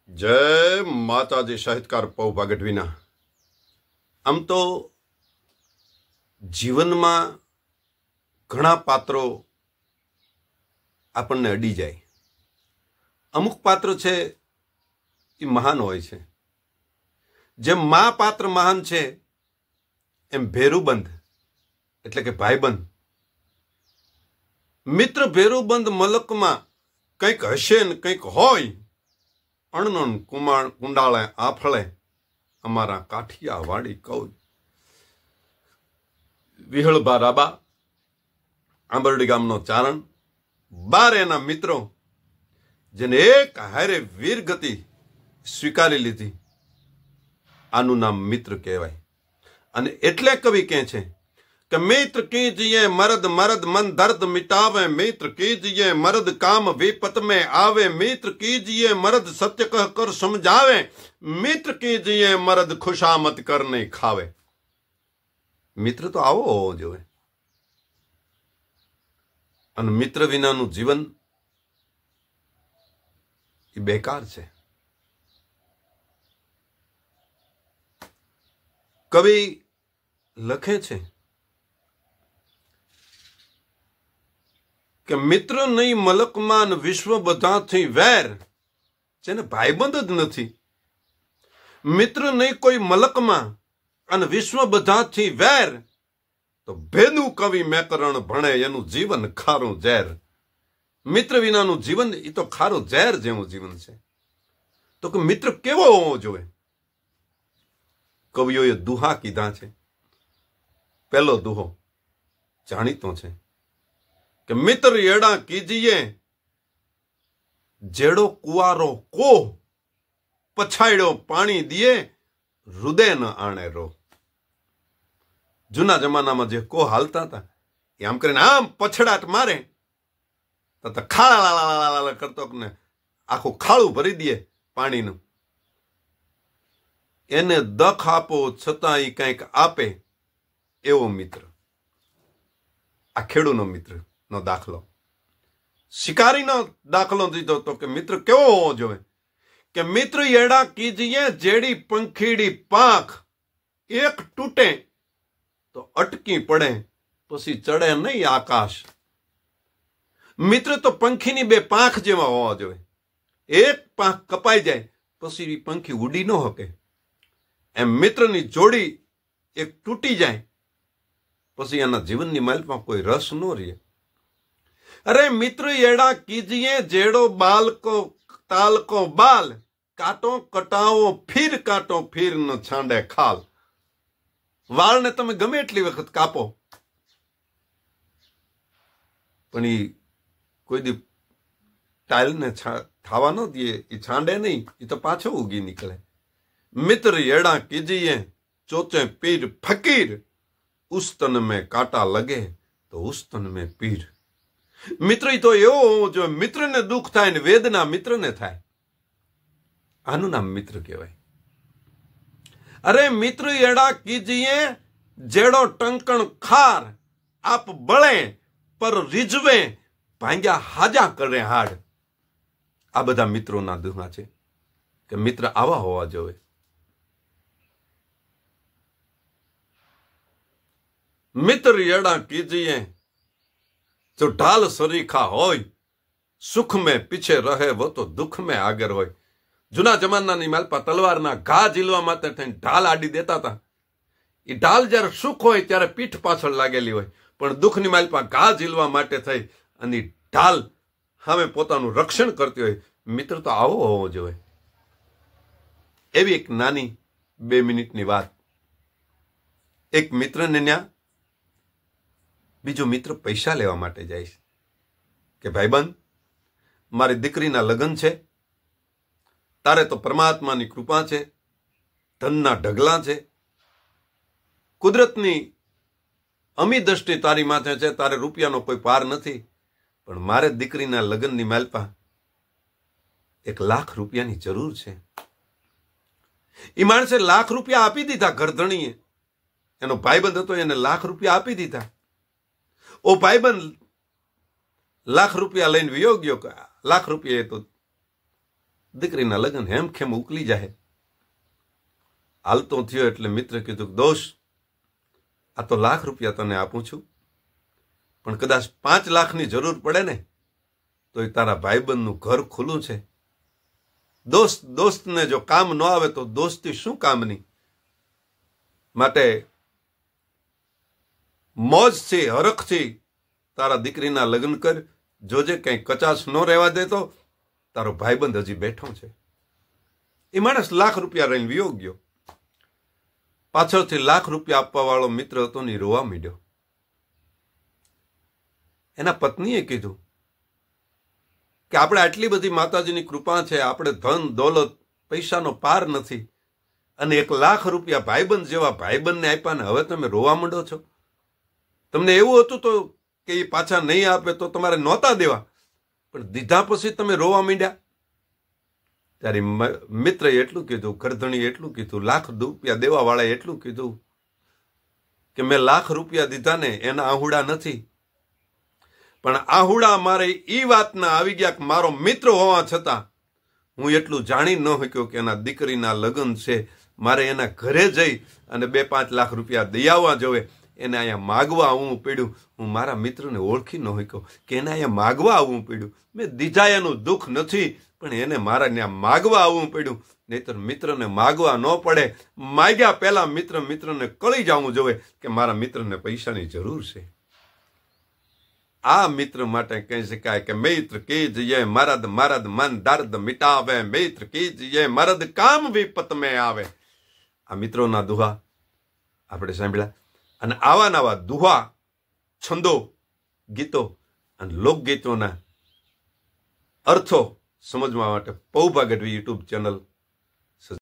जय माताजी साहित्यकार पौभा गढ़वीना। आम तो जीवन में घणा पात्रों आपने अडी जाए। अमुक पात्र छे ई महान होय छे। जेम मा पात्र महान छे एम भेरूबंध एटले के भाईबंध मित्र भेरूबंध मलक में कंईक हशे ने कंईक होय। अणनोन कुमार कुंडाळे आफळे अमारा काठियावाड़ी कौज विहळबा राबा आंबरडी गामनो चारण 12 एना मित्रों जेने एक हारे वीर गति स्वीकारी लीधी आनु नाम मित्र कहेवाय। अने एटले कवि कहे छे कि मित्र कीजिए मर्द मर्द मन दर्द मिटावे, मित्र कीजिए मर्द काम विपत में आवे, मित्र कीजिए मर्द सत्य कह कर समझावे, मित्र कीजिए मर्द खुशामत करने खावे। मित्र तो आवो होवो जोईए। अने मित्र विनानु जीवन ई बेकार छे। कवि लखे छे कि मित्र नहीं मलकमान विश्व बधाथी वैर, जेने भाईबंध ज नथी। मित्र नहीं कोई मलकमा अने विश्व बधाथी वैर, तो भेदू कवि मैकरण भणे एनु जीवन खारू ઝેર। मित्र विनानु जीवन ई तो खारू ઝેર जेवुं जीवन छे। तो कि मित्र केवो होवो जोईए। कविओए दुहा कीधा छे। पहलो दुहो जाणीतो छे कि मित्र एड़ा कीजिए जेड़ो कुआरो को पछाड़ो पानी दिए हृदय न आने रो। जूना जमाना में जे को हालता था ये आम करीने आम पछड़ाट मारे तो खाला करतो ने आखो खाड़ू भरी दिए पानी नु। एने दख आपो छतां ई कंईक आपे एवो मित्र। आ खेडूनो मित्र नो दाखलो। शिकारी नो दाखलो दीधो तो कि मित्र केवो होवो जोईए कि मित्र एड़ा कीजिए जेड़ी पंखीड़ी पाख एक टूटे तो अटकी पड़े पसी चढ़े नहीं आकाश। मित्र तो पंखीनी बे पाख जेवा होवा जोईए। एक पाख कपाई जाए पसी पंखी उड़ी न हके। एम मित्रनी जोड़ी एक तूटी जाए पसी एना जीवननी मालमां कोई रस न रहे। अरे मित्र एड़ा कीजिए जेड़ो बाल को ताल को बाल, काटो कटाओ फिर काटो फिर न छांडे खाल। वाल ने तमे गमे एटली वखत कापो पण ई कोई दी टाइल ने थावा न दिए, ई छांडे नहीं, ई तो पाछो उगी निकले। मित्र एड़ा कीजिए चोचे पीर फकीर, उस तन में कांटा लगे तो उस तन में पीर। मित्र तो एवो जो मित्र ने दुख थाय ने वेदना मित्र ने थाय, आनु नाम मित्र कहेवाय। अरे मित्र एड़ा कीजिए जेड़ो टंकण खार, आप बळे पर रिजवे भांग्या हाजा करे हाड। आ बधा मित्रों ना दुहा छे कि मित्र आवा होवा जोईए। मित्र एड़ा कीजिए जो ढाल सरीखा होय, सुख में पीछे रहे वो तो दुख में आगर होय। जूना जमाना नी मालपा तलवार ना घा झीलवा माटे थईने ढाल आडी देता था। ई ढाल ज्यारे सुख होय त्यारे पीठ पाछळ लागेली होय, पण दुख नी मालपा घा झीलवा माटे थई अने ढाल सामे पोतानुं रक्षण करती होय। मित्र तो आवो होवो जोईए। एवी एक नानी 2 मिनिटनी वात। एक मित्र ने न्या बीजो मित्र पैसा लेवा माटे जाय छे के भाईबंध मारी दीकरीना लग्न छे, तारे तो परमात्मानी कृपा छे, धनना ढगला छे, कुदरतनी अमी दृष्टि तारी माथे छे, तारे रूपियानो कोई पार नथी, पण मारे दीकरीना लग्ननी मालपा 1 लाख रूपियानी जरूर छे। ई माणसे लाख रूपिया आपी दीधा घरधणीए। एनो भाईबंध हतो एने लाख रूपिया आपी दीधा। ओ भाईबंध लाख रूपिया लईने वियो गयो। लाख रूपिया तो દીકરીના લગ્ન હેમખેમ ઉકલી જાય. હાલતો થયો એટલે મિત્ર કીધું, દોસ્ત, આ તો ₹1,00,000 તને આપું છું, પણ કદાચ 5 લાખની જરૂર પડે ને તો એ તારા ભાઈબંધનું ઘર ખુલ્લું છે. દોસ્તને જો કામ ન આવે તો દોસ્તી શું કામની? માટે મોજથી હરખથી તારા દીકરીના લગ્ન કર. જોજે કંઈ કચાશ ન રહેવા દેતો. તારો ભાઈબંધ હજી બેઠો છે. એ માણસ ₹1,00,000 રહીને વિયો ગયો. પાછળથી ₹1,00,000 આપવા વાળો મિત્ર હતો ને રોવા માંડ્યો. એના પત્નીએ કીધું કે આપણે આટલી બધી માતાજીની કૃપા છે, આપણે ધન દોલત પૈસાનો પાર નથી, અને ₹1,00,000 ભાઈબંધ જેવા ભાઈબંધને આપ્યા ને હવે તમે રોવા માંડો છો? તમને એવું હતું તો કે એ પાછા નહીં આપે તો તમારે નહોતા દેવા, પણ દીધા પછી તમે રોવા માંડ્યા. ત્યારે મિત્રએ એટલું કીધું, કરધણીએ એટલું કીધું, ₹1,00,000 દેવા વાળાએ એટલું કીધું કે મેં ₹1,00,000 દીધા ને એના આહુડા નથી, પણ આહુડા મારે ઈ વાતના આવી ગયા કે મારો મિત્ર હોવા છતાં હું એટલું જાણી ન શક્યો કે એના દીકરીના લગ્ન છે, મારે એના ઘરે જઈ અને 2-5 લાખ રૂપિયા દઈ આવવા જોવે. એને અહીંયા માગવા આવવું પડ્યું. હું મારા મિત્રને ઓળખી ન શક્યો કે એને અહીંયા માગવા આવવું પડ્યું. મેં દીધા એનું દુઃખ નથી, પણ એને મારા ત્યાં માગવા આવવું પડ્યું. નહીતર મિત્રને માગવા ન પડે. માગ્યા પહેલા મિત્રને કળી જવું જોવે કે મારા મિત્રને પૈસાની જરૂર છે. આ મિત્ર માટે કહી શકાય કે મિત્ર કીજીએ મરદ મન દર્દ મિટાવે, મિત્ર કીજીએ મરદ કામ વિપત में આવે. આ મિત્રોના દુહા આપણે સાંભળ્યા. અને આવા નવા દુહા, છંદો, ગીતો અને લોકગીતોના અર્થો સમજવા માટે પૌભા ગઢવી યુટ્યુબ ચેનલ